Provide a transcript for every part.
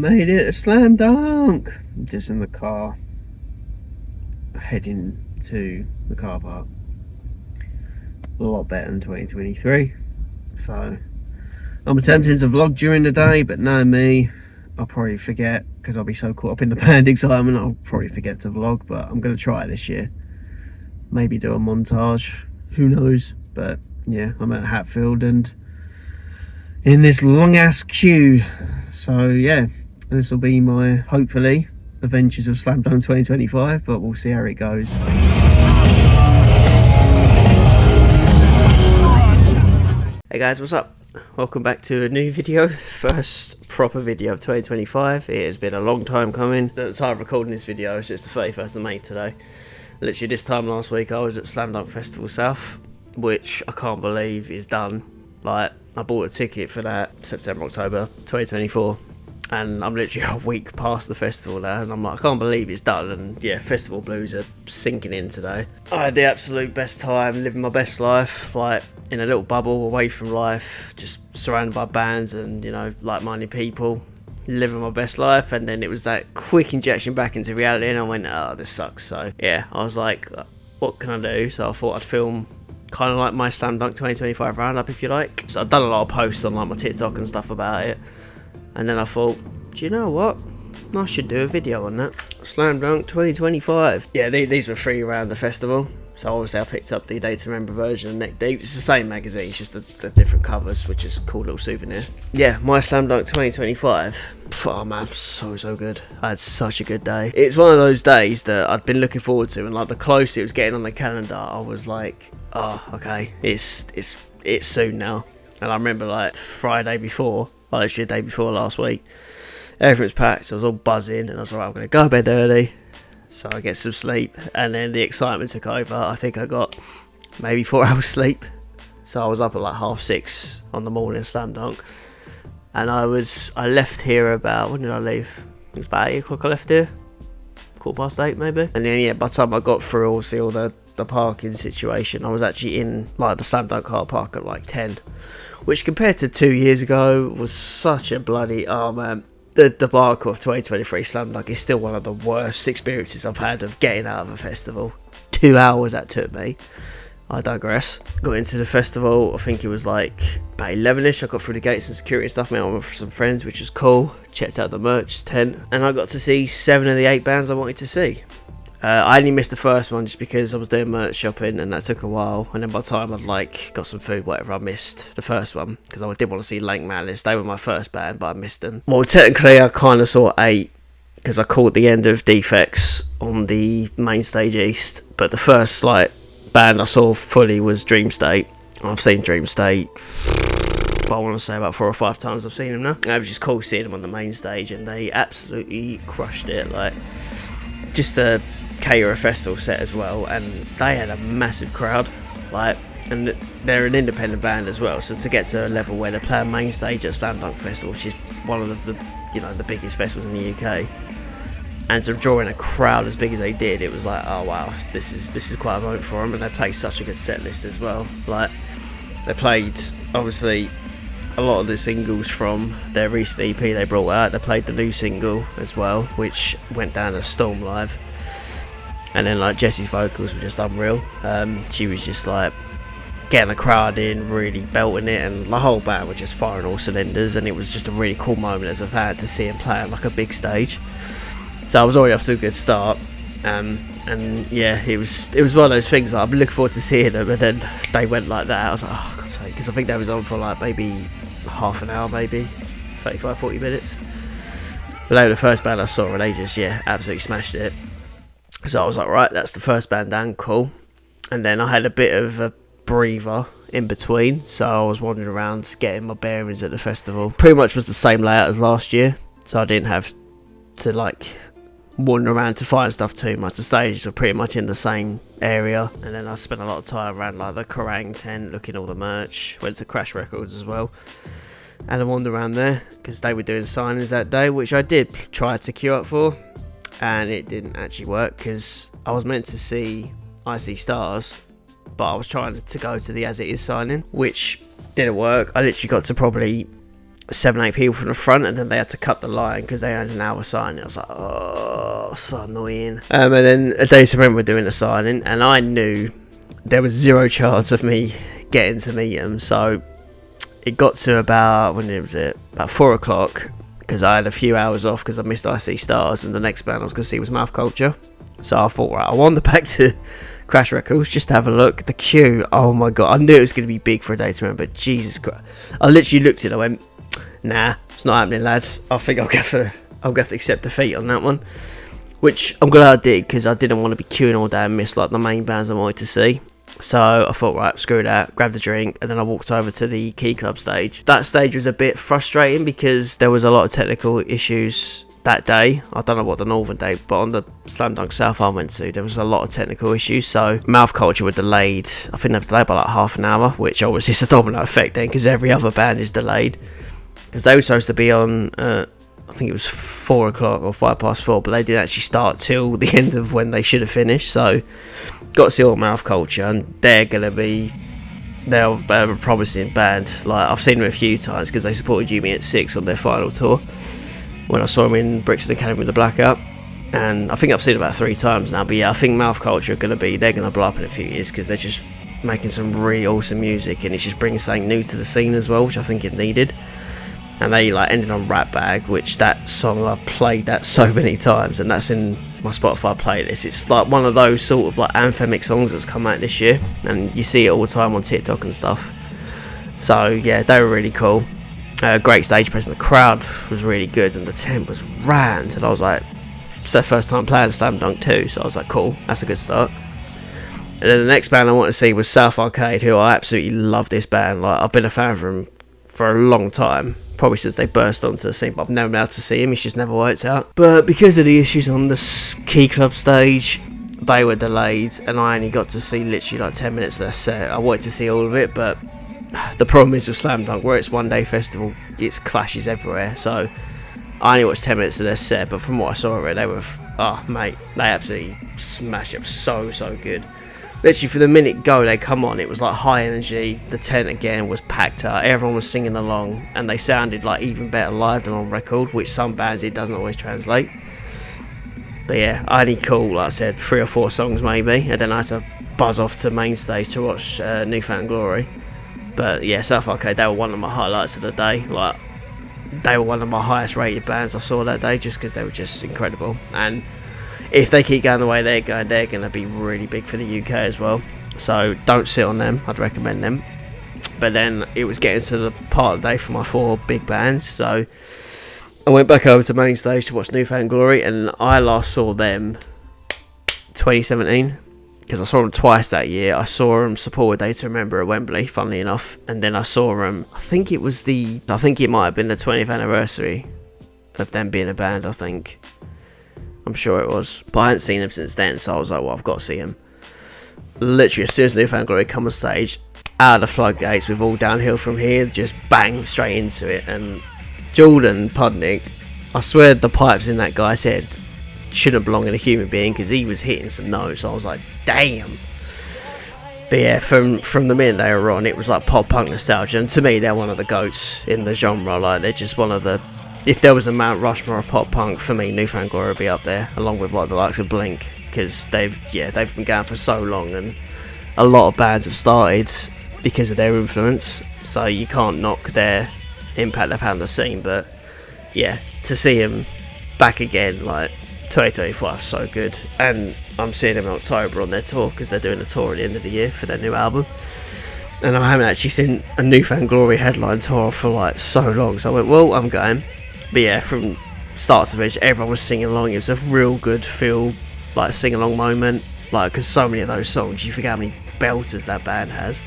Made it a slam dunk. I'm just in the car, heading to the car park. A lot better than 2023. So I'm attempting to vlog during the day, but no me, I'll probably forget because I'll be so caught up in the band excitement. I'll probably forget to vlog, but I'm going to try it this year. Maybe do a montage. Who knows? But yeah, I'm at Hatfield and in this long ass queue. So yeah, this will be my, hopefully, adventures of Slam Dunk 2025, but we'll see how it goes. Hey guys, what's up? Welcome back to a new video, first proper video of 2025. It has been a long time coming. At the time of recording this video, it's just the 31st of May today. Literally this time last week I was at Slam Dunk Festival South, which I can't believe is done. Like, I bought a ticket for that September, October 2024, and I'm literally a week past the festival now, and I'm like, I can't believe it's done. And yeah, festival blues are sinking in today. I had the absolute best time, living my best life, like in a little bubble away from life, just surrounded by bands and, you know, like-minded people, living my best life. And then it was that quick injection back into reality, and I went, oh, this sucks. So yeah, I was like, what can I do? So I thought I'd film kind of like my Slam Dunk 2025 roundup, if you like. So I've done a lot of posts on like my TikTok and stuff about it, and then I thought, do you know what, I should do a video on that. Slam Dunk 2025. Yeah, these were free around the festival, so obviously I picked up the Day to Remember version of Neck Deep. It's the same magazine, it's just the different covers, which is a cool little souvenir. Yeah, my Slam Dunk 2025. Oh man, so good. I had such a good day. It's one of those days that I'd been looking forward to, and like the closer it was getting on the calendar, I was like, oh, okay, it's soon now. And I remember like Friday before, well, literally the day before last week, everything was packed, so I was all buzzing, and I was like, I'm going to go to bed early so I get some sleep. And then the excitement took over. I think I got maybe 4 hours sleep, so I was up at like 6:30 on the morning Slam Dunk. And I left here about, when did I leave? It was about 8 o'clock I left here, 8:15 maybe. And then yeah, by the time I got through all the parking situation, I was actually in like the Slam Dunk car park at like 10, which compared to 2 years ago was such a bloody, oh man. The debacle of 2023 Slam Dunk is still one of the worst experiences I've had of getting out of a festival. 2 hours that took me. I digress. Got into the festival, I think it was like about 11ish. I got through the gates and security stuff, met with some friends, which was cool. Checked out the merch tent, and I got to see 7 of the 8 bands I wanted to see. I only missed the first one just because I was doing merch shopping, and that took a while. And then by the time I'd like got some food, whatever, I missed the first one because I did want to see Lank Malice. They were my first band, but I missed them. Well, technically I kind of saw 8 because I caught the end of Defects on the main stage east. But the first like band I saw fully was Dream State. I've seen Dream State, I want to say about 4 or 5 times I've seen them now. It was just cool seeing them on the main stage, and they absolutely crushed it. Like, just the cater festival set as well, and they had a massive crowd, like, and they're an independent band as well, so to get to a level where they're playing main stage at Slam Dunk Festival, which is one of the you know, the biggest festivals in the UK, and to draw in a crowd as big as they did, it was like, oh wow, this is quite a moment for them. And they played such a good set list as well. Like, they played obviously a lot of the singles from their recent EP they brought out. They played the new single as well, which went down as Storm Live. And then like Jessie's vocals were just unreal. She was just like getting the crowd in, really belting it, and the whole band were just firing all cylinders. And it was just a really cool moment as a fan to see him play on like a big stage. So I was already off to a good start. And yeah, it was one of those things like, I've been looking forward to seeing them, and then they went like that. I was like, oh God's sake, because I think they was on for like maybe half an hour, maybe 35-40 minutes. But they were the first band I saw, and they just, yeah, absolutely smashed it. So I was like, right, that's the first band down, cool. And then I had a bit of a breather in between, so I was wandering around getting my bearings at the festival. Pretty much was the same layout as last year, so I didn't have to like wander around to find stuff too much. The stages were pretty much in the same area, and then I spent a lot of time around like the Kerrang tent looking at all the merch. Went to Crash Records as well, and I wandered around there because they were doing signings that day, which I did try to queue up for, and it didn't actually work because I was meant to see I See Stars, but I was trying to go to the As It Is signing, which didn't work. I literally got to probably 7-8 people from the front, and then they had to cut the line because they had an hour signing. I was like, oh, so annoying. And then a day to remember doing the signing, and I knew there was zero chance of me getting to meet him. So it got to about, when was it? About 4 o'clock, because I had a few hours off because I missed I See Stars, and the next band I was going to see was Mouth Culture. So I thought, right, I wandered back to Crash Records just to have a look. The queue, oh my god, I knew it was going to be big for a day to remember. Jesus Christ, I literally looked at it, I went, nah, it's not happening, lads. I think I'll have to accept defeat on that one, which I'm glad I did, because I didn't want to be queuing all day and miss like the main bands I wanted to see. So I thought, right, screw that, grabbed a drink, and then I walked over to the Key Club stage. That stage was a bit frustrating because there was a lot of technical issues that day. I don't know what the Northern day, but on the Slam Dunk South I went to, there was a lot of technical issues. So Mouth Culture were delayed. I think they were delayed by like half an hour, which obviously is a domino effect then, because every other band is delayed. Because they were supposed to be on, I think it was 4 o'clock or 4:05, but they didn't actually start till the end of when they should have finished. So got to see all Mouth Culture, and they're a promising band. Like, I've seen them a few times because they supported Jimmy at 6 on their final tour when I saw them in Brixton Academy with the Blackout, and I think I've seen them about 3 times now. But yeah, I think Mouth Culture are they're gonna blow up in a few years, because they're just making some really awesome music, and it's just bringing something new to the scene as well, which I think it needed. And they like ended on Rat Bag, which that song, I've played that so many times, and that's in my Spotify playlist. It's like one of those sort of like anthemic songs that's come out this year, and you see it all the time on TikTok and stuff. So yeah, they were really cool. Great stage presence. The crowd was really good, and the tent was rammed. And I was like, it's their first time playing Slam Dunk too, so I was like, cool, that's a good start. And then the next band I wanted to see was South Arcade, who I absolutely love this band. Like, I've been a fan of them for a long time, probably since they burst onto the scene, but I've never been able to see him. It's just never worked out. But because of the issues on the Key Club stage, they were delayed, and I only got to see literally like 10 minutes of their set. I wanted to see all of it, but the problem is with Slam Dunk, where it's one day festival, it's clashes everywhere. So I only watched 10 minutes of their set, but from what I saw of it, they were, oh mate, they absolutely smashed it. So good. Literally, for the minute go they come on, it was like high energy. The tent again was packed out. Everyone was singing along, and they sounded like even better live than on record, which some bands it doesn't always translate. But yeah, I only caught, like I said, 3 or 4 songs maybe, and then I had to buzz off to main stage to watch Newfound Glory. But yeah, South Arcade, they were one of my highlights of the day. Like, they were one of my highest rated bands I saw that day, just because they were just incredible. And if they keep going the way they're going to be really big for the UK as well. So don't sit on them, I'd recommend them. But then it was getting to the part of the day for my 4 big bands, so I went back over to main stage to watch Newfound Glory, and I last saw them 2017, because I saw them twice that year. I saw them support Day to Remember at Wembley, funnily enough, and then I saw them, I think it might have been the 20th anniversary of them being a band, I think. I'm sure it was, but I hadn't seen them since then, so I was like, well, I've got to see them. Literally, as soon as Newfound Glory come on stage, out of the floodgates, with all downhill from here, just bang, straight into it. And Jordan Pudnick, I swear the pipes in that guy's head shouldn't belong in a human being, because he was hitting some notes. I was like, damn. But yeah, from the minute they were on, it was like pop punk nostalgia, and to me, they're one of the goats in the genre. Like, they're just one of the, if there was a Mount Rushmore of pop punk, for me, Newfound Glory would be up there, along with like the likes of Blink, because they've been going for so long, and a lot of bands have started because of their influence, so you can't knock their impact they've had on the scene. But yeah, to see them back again, like 2025, so good. And I'm seeing them in October on their tour, because they're doing a tour at the end of the year for their new album. And I haven't actually seen a Newfound Glory headline tour for like so long, so I went, well, I'm going. But yeah, from start to finish, everyone was singing along. It was a real good feel, like sing along moment, like, because so many of those songs, you forget how many belters that band has.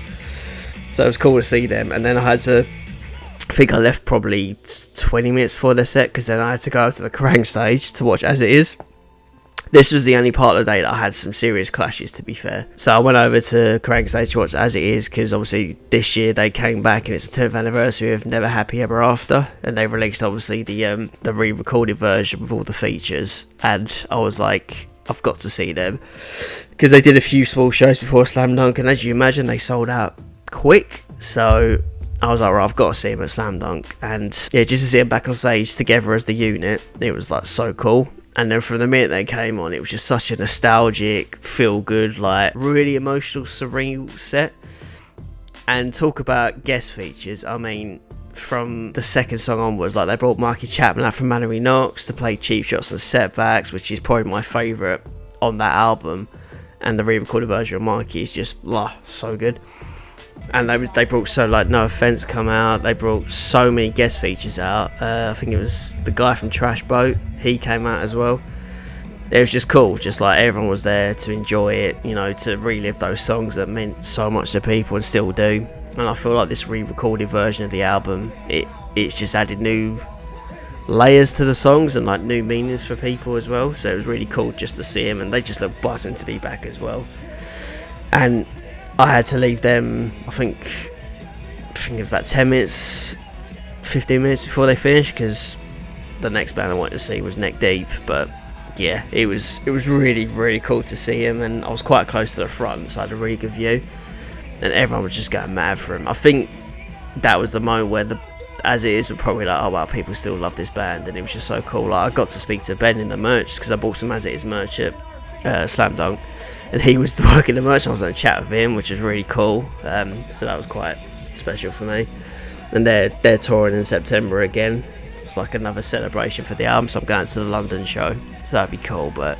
So it was cool to see them. And then I think I left probably 20 minutes before their set, because then I had to go to the Kerrang stage to watch As It Is. This was the only part of the day that I had some serious clashes, to be fair. So I went over to Kerrang stage to watch As It Is, because obviously this year they came back, and it's the 10th anniversary of Never Happy Ever After, and they released obviously the re-recorded version with all the features, and I was like, I've got to see them, because they did a few small shows before Slam Dunk, and as you imagine, they sold out quick. So I was like, right, I've got to see him at Slam Dunk. And yeah, just to see him back on stage together as the unit, it was like so cool. And then from the minute they came on, it was just such a nostalgic, feel good, like really emotional, surreal set. And talk about guest features, I mean, from the second song onwards, like they brought Mikey Chapman out from Mallory Knox to play Cheap Shots and Setbacks, which is probably my favourite on that album. And the re-recorded version of Mikey is just so good. And they brought No Offense come out. They brought so many guest features out. I think it was the guy from Trash Boat. He came out as well. It was just cool. Just like everyone was there to enjoy it, you know, to relive those songs that meant so much to people and still do. And I feel like this re-recorded version of the album, it's just added new layers to the songs and like new meanings for people as well. So it was really cool just to see them, and they just look buzzing to be back as well. And I had to leave them, I think it was about 10 minutes, 15 minutes before they finished, because the next band I wanted to see was Neck Deep. But yeah, it was really, really cool to see him, and I was quite close to the front, so I had a really good view, and everyone was just going mad for him. I think that was the moment where As It Is were probably like, oh wow, people still love this band, and it was just so cool. Like, I got to speak to Ben in the merch, because I bought some As It Is merch at Slam Dunk, and he was working the merch, and I was on a chat with him, which was really cool. So that was quite special for me. And they're touring in September again. It's like another celebration for the album, so I'm going to the London show, so that'd be cool. But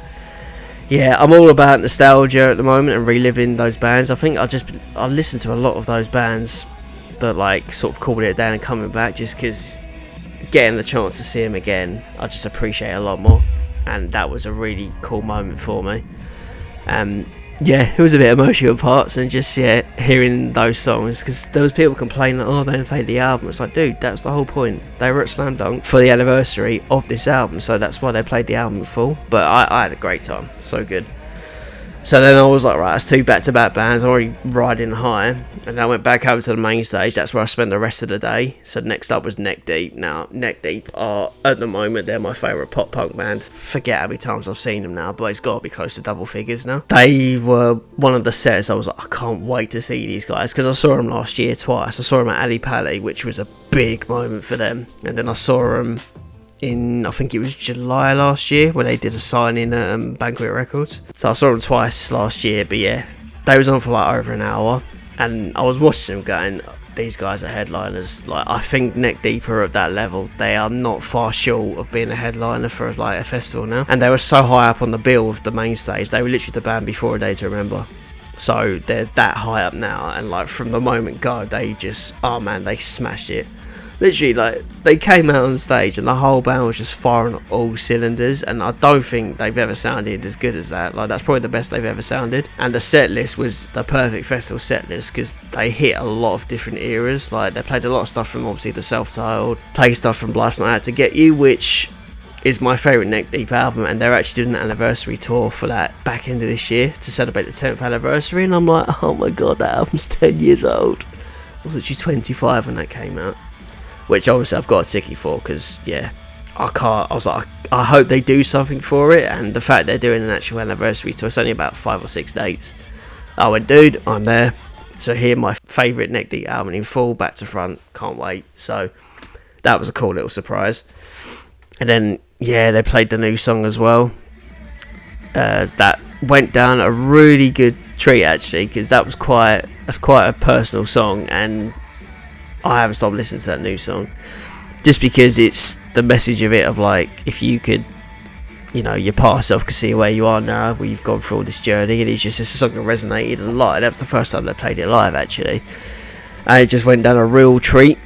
yeah, I'm all about nostalgia at the moment and reliving those bands. I think I listen to a lot of those bands that like sort of called it a day and coming back, just because getting the chance to see them again, I just appreciate a lot more, and that was a really cool moment for me. Yeah, it was a bit emotional parts, and just hearing those songs, because there was people complaining like, oh, they didn't play the album. It's like, dude, that's the whole point. They were at Slam Dunk for the anniversary of this album, so that's why they played the album in full. But I had a great time, so good. So then I was like, right, that's two back-to-back bands. I'm already riding high. And then I went back over to the main stage. That's where I spent the rest of the day. So next up was Neck Deep. Now, Neck Deep are, at the moment, they're my favourite pop-punk band. Forget how many times I've seen them now, but it's got to be close to double figures now. They were one of the sets I was like, I can't wait to see these guys, because I saw them last year twice. I saw them at Ali Pali, which was a big moment for them. And then I saw them in, I think it was July last year, when they did a signing at Banquet Records. So I saw them twice last year, but yeah, they was on for like over an hour, and I was watching them going, these guys are headliners. Like, I think Neck Deep are at that level. They are not far short of being a headliner for like a festival now, and they were so high up on the bill of the main stage. They were literally the band before A Day to Remember, so they're that high up now, and like from the moment go, they just, oh man, they smashed it. Literally, like, they came out on stage and the whole band was just firing all cylinders, and I don't think they've ever sounded as good as that. Like, that's probably the best they've ever sounded. And the set list was the perfect festival set list, because they hit a lot of different eras. Like, they played a lot of stuff from, obviously, the self-titled, played stuff from Life's Not Out to Get You, which is my favourite Neck Deep album, and they're actually doing an anniversary tour for that back end of this year to celebrate the 10th anniversary, and I'm like, oh my god, that album's 10 years old. I was actually 25 when that came out. Which obviously I've got a ticket for, because yeah, I was like, I hope they do something for it, and the fact they're doing an actual anniversary tour, it's only about 5 or 6 dates. I went, dude, I'm there to hear my favourite Neck Deep album in full, back to front, can't wait. So that was a cool little surprise. And then yeah, they played the new song as well. That went down a really good treat actually, because that's quite a personal song, and I haven't stopped listening to that new song, just because it's the message of it of like, if you could, you know, your past self could see where you are now, where you've gone through all this journey, and it's a song that resonated a lot. That was the first time they played it live actually, and it just went down a real treat,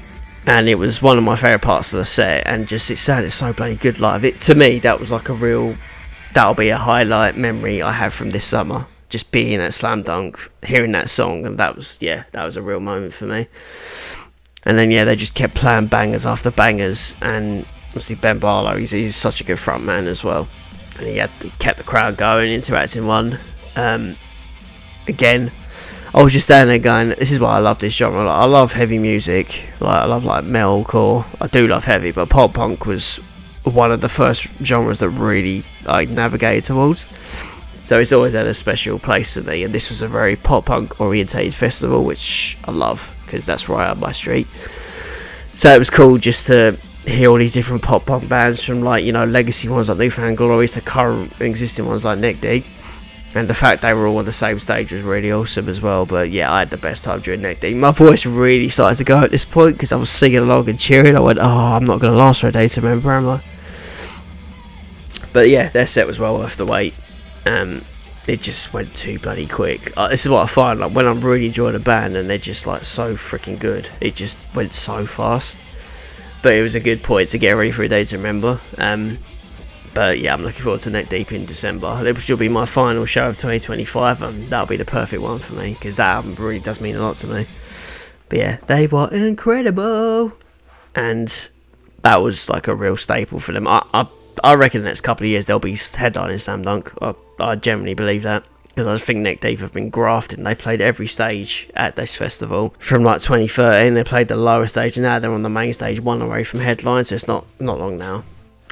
and it was one of my favourite parts of the set, and just it sounded so bloody good live. It, to me, that was like that'll be a highlight memory I have from this summer, just being at Slam Dunk, hearing that song, and that was a real moment for me. And then yeah, they just kept playing bangers after bangers, and obviously Ben Barlow, he's such a good front man as well, and he kept the crowd going, interacting one. Again, I was just standing there going, this is why I love this genre. Like, I love heavy music, like I love like metalcore. I do love heavy, but pop punk was one of the first genres that really I navigated towards. So it's always had a special place for me, and this was a very pop punk orientated festival, which I love because that's right up my street. So it was cool just to hear all these different pop punk bands, from like, you know, legacy ones like Newfound Glory to current existing ones like Neck Deep. And the fact they were all on the same stage was really awesome as well. But yeah, I had the best time during Neck Deep. My voice really started to go at this point because I was singing along and cheering. I went, oh, I'm not going to last for a day to remember, am I? But yeah, their set was well worth the wait. It just went too bloody quick. This is what I find, like, when I'm really enjoying a band and they're just like so freaking good, it just went so fast. But it was a good point to get ready for a day to remember. But yeah, I'm looking forward to Neck Deep in December. It will be my final show of 2025, and that'll be the perfect one for me, because that album really does mean a lot to me. But yeah, they were incredible, and that was like a real staple for them. I reckon the next couple of years they'll be headlining Slam Dunk. I genuinely believe that, because I think Neck Deep have been grafted, and they played every stage at this festival. From like 2013, they played the lower stage, and now they're on the main stage, one away from headline, so it's not long now.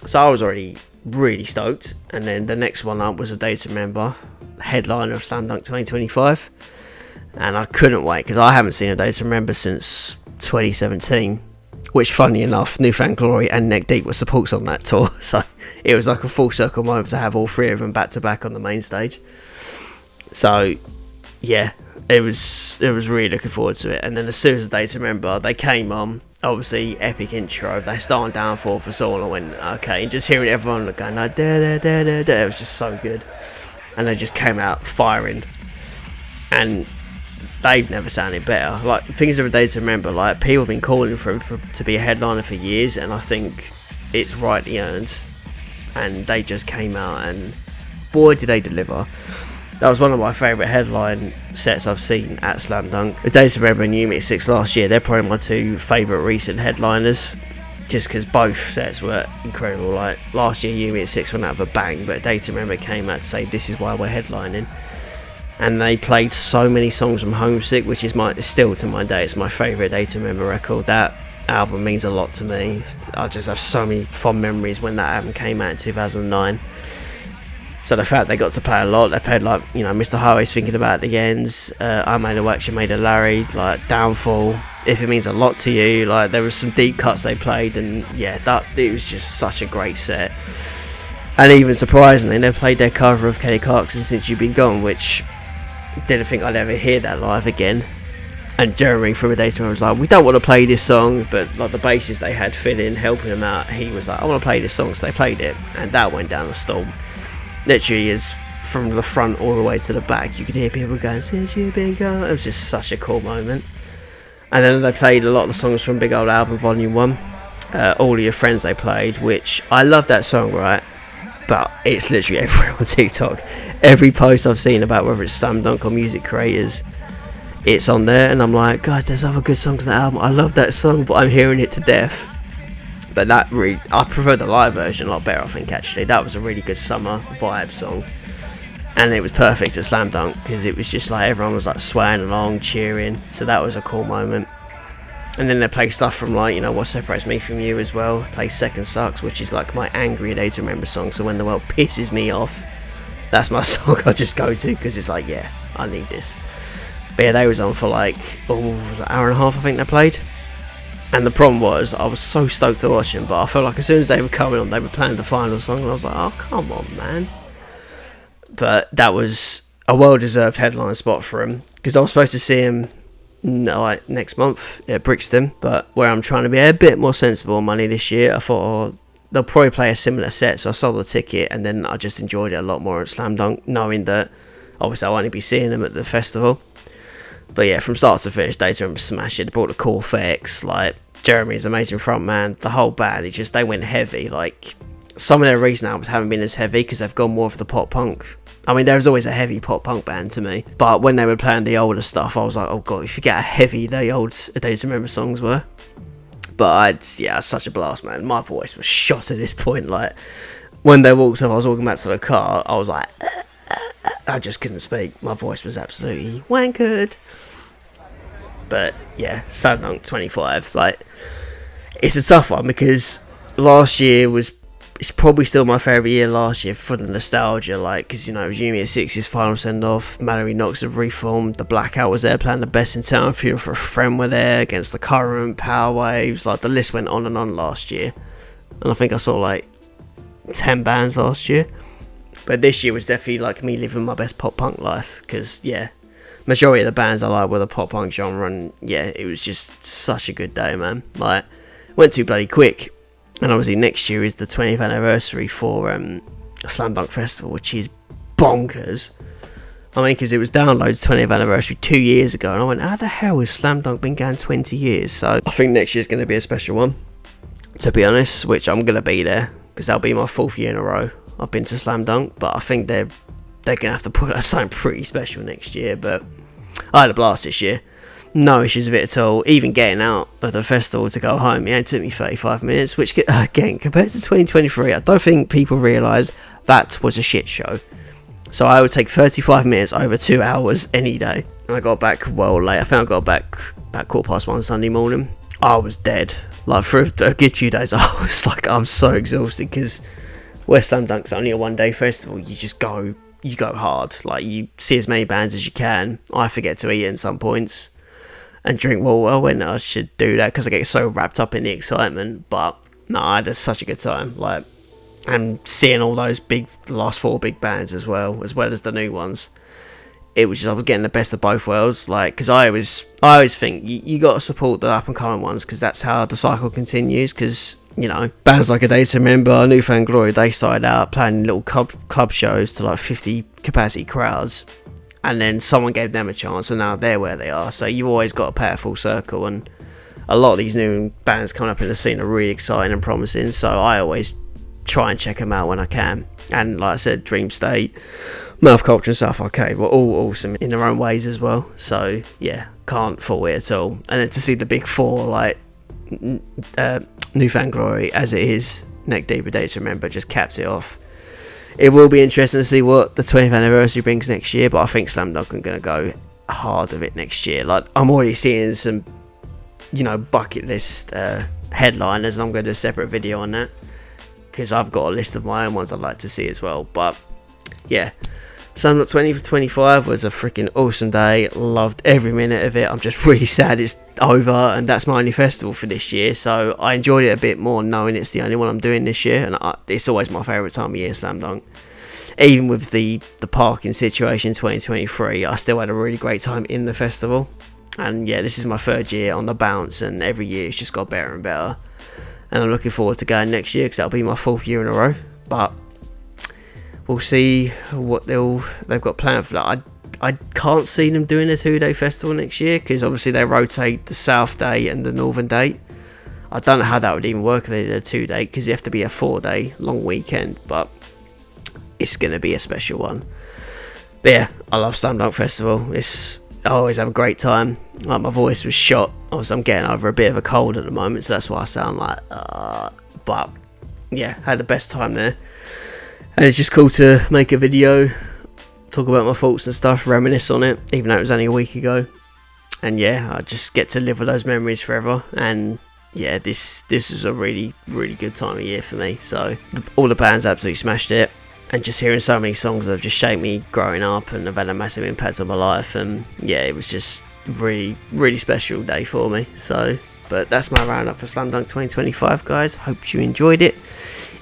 So I was already really stoked, and then the next one up was A Day to Remember, headliner of Slam Dunk 2025, and I couldn't wait because I haven't seen A Day to Remember since 2017, which, funny enough, Newfound Glory and Neck Deep were supports on that tour, so it was like a full circle moment to have all three of them back to back on the main stage. So yeah, it was really looking forward to it. And then as soon as A Day to Remember, they came on, obviously epic intro, they started down 4 for Soul, and I went okay, and just hearing everyone going like da da da da da, it was just so good, and they just came out firing, and they've never sounded better. Like, things of A Day to Remember, like, people have been calling for him to be a headliner for years, and I think it's rightly earned, and they just came out and boy did they deliver. That was one of my favourite headline sets I've seen at Slam Dunk. A Day to Remember and Unit 6 last year, they're probably my two favourite recent headliners, just because both sets were incredible. Like, last year Unit 6 went out of a bang, but A Day to Remember came out to say this is why we're headlining. And they played so many songs from Homesick, which is still to my day, it's my favourite Day to Remember record. That album means a lot to me. I just have so many fond memories when that album came out in 2009. So the fact they got to play a lot, they played like, you know, Mr. Highway's Thinking About the Ends, I Made a Wax, You Made a Larry, like Downfall, If It Means a Lot to You, like there was some deep cuts they played, and yeah, it was just such a great set. And even surprisingly, they played their cover of Kelly Clarkson, Since You've Been Gone, which didn't think I'd ever hear that live again. And Jeremy from A Day to Remember was like, we don't want to play this song, but like the bassist they had filling, helping him out, he was like, I want to play this song, so they played it, and that went down the storm. Literally, is from the front all the way to the back, you could hear people going, Since You've Been Gone. It was just such a cool moment. And then they played a lot of the songs from Big Old Album Volume 1, All of Your Friends they played, which I love that song, right? But it's literally everywhere on TikTok. Every post I've seen about whether it's Slam Dunk or music creators, it's on there, and I'm like, guys, there's other good songs on that album. I love that song, but I'm hearing it to death. But that really, I prefer the live version a lot better, I think, actually. That was a really good summer vibe song, and it was perfect at Slam Dunk because it was just like everyone was like swaying along, cheering, so that was a cool moment. And then they play stuff from, like, you know, What Separates Me From You as well. Play Second Sucks, which is like my angry Day to Remember song, so when the world pisses me off, that's my song I just go to, because it's like, yeah, I need this. But yeah, they was on for like, an hour and a half, I think they played. And the problem was, I was so stoked to watch them, but I felt like as soon as they were coming on, they were playing the final song, and I was like, oh, come on, man. But that was a well-deserved headline spot for him, because I was supposed to see him like next month at Brixton, but where I'm trying to be a bit more sensible on money this year, I thought, they'll probably play a similar set, so I sold the ticket, and then I just enjoyed it a lot more at Slam Dunk, knowing that obviously I'll only be seeing them at the festival. But yeah, from start to finish, Day to Remember smashed it. They brought the cool effects, like Jeremy's amazing frontman, the whole band, they went heavy. Like, some of their recent albums haven't been as heavy because they've gone more for the pop punk. I mean, there was always a heavy pop punk band to me, but when they were playing the older stuff, I was like, oh god, you forget how heavy the old A Day to Remember songs were. But it's such a blast, man. My voice was shot at this point. Like, when they walked up, I was walking back to the car, I was like, I just couldn't speak. My voice was absolutely wankered. But yeah, Slam Dunk 25, like, it's a tough one because last year was it's probably still my favourite year last year for the nostalgia, like, because, you know, it was Yumi at Six's final send-off, Mallory Knox had reformed, the Blackout was there playing the best in town, Fuel for a Friend were there, Against the Current, Power Waves, like, the list went on and on last year, and I think I saw, like, 10 bands last year, but this year was definitely, like, me living my best pop-punk life, because, yeah, majority of the bands I like were the pop-punk genre, and, yeah, it was just such a good day, man, like, went too bloody quick. And obviously next year is the 20th anniversary for Slam Dunk Festival, which is bonkers. I mean, because it was Download's 20th anniversary 2 years ago, and I went, how the hell has Slam Dunk been going 20 years? So I think next year's going to be a special one, to be honest, which I'm going to be there, because that'll be my 4th year in a row I've been to Slam Dunk, but I think they're going to have to put out something pretty special next year, but I had a blast this year. No issues with it at all. Even getting out of the festival to go home, it took me 35 minutes, which, again, compared to 2023, I don't think people realise that was a shit show. So I would take 35 minutes over 2 hours any day. And I got back well late. I think I got back about 1:15 Sunday morning. I was dead. Like, for a good few days, I was like, I'm so exhausted, because West Slam Dunk's only a one-day festival. You just go, you go hard. Like, you see as many bands as you can. I forget to eat at some points and drink water when I should do that, because I get so wrapped up in the excitement. But no, I had such a good time, like, and seeing all those the last 4 big bands as well as the new ones. It was just, I was getting the best of both worlds, like, because I always think you got to support the up and coming ones, because that's how the cycle continues. Because, you know, bands like A Day to Remember, Newfound Glory, they started out playing little club shows to like 50 capacity crowds, and then someone gave them a chance, and now they're where they are. So you've always got to pay a full circle, and a lot of these new bands coming up in the scene are really exciting and promising, so I always try and check them out when I can. And like I said, Dream State, Mouth Culture and South Arcade were all awesome in their own ways as well, so yeah, can't fault it at all. And then to see the big 4, like Newfound Glory, As It Is, Neck Deep, A Day to Remember, just capped it off. It will be interesting to see what the 20th anniversary brings next year, but I think Slam Dunk are going to go hard with it next year. Like, I'm already seeing some, you know, bucket list headliners, and I'm going to do a separate video on that, because I've got a list of my own ones I'd like to see as well. But yeah, Slam Dunk 20 for 25 was a freaking awesome day. Loved every minute of it. I'm just really sad it's over, and that's my only festival for this year, so I enjoyed it a bit more knowing it's the only one I'm doing this year, and it's always my favourite time of year, Slam Dunk. Even with the parking situation in 2023, I still had a really great time in the festival. And yeah, this is my 3rd year on the bounce, and every year it's just got better and better, and I'm looking forward to going next year, because that'll be my 4th year in a row. But we'll see what they've got planned for that. I can't see them doing a 2-day festival next year, because obviously they rotate the South Day and the Northern date. I don't know how that would even work if they did a 2-day, because you have to be a 4-day long weekend, but it's going to be a special one. But yeah, I love Slam Dunk Festival. I always have a great time. Like, my voice was shot. I'm getting over a bit of a cold at the moment, so that's why I sound like, but yeah, had the best time there. And it's just cool to make a video, talk about my thoughts and stuff, reminisce on it, even though it was only a week ago. And yeah, I just get to live with those memories forever. And yeah, this is a really, really good time of year for me. So all the bands absolutely smashed it. And just hearing so many songs that have just shaped me growing up and have had a massive impact on my life. And yeah, it was just really, really special day for me. So, but that's my roundup for Slam Dunk 2025, guys. Hope you enjoyed it.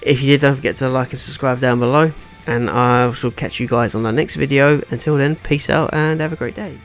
If you did, don't forget to like and subscribe down below, and I shall catch you guys on the next video. Until then, peace out and have a great day.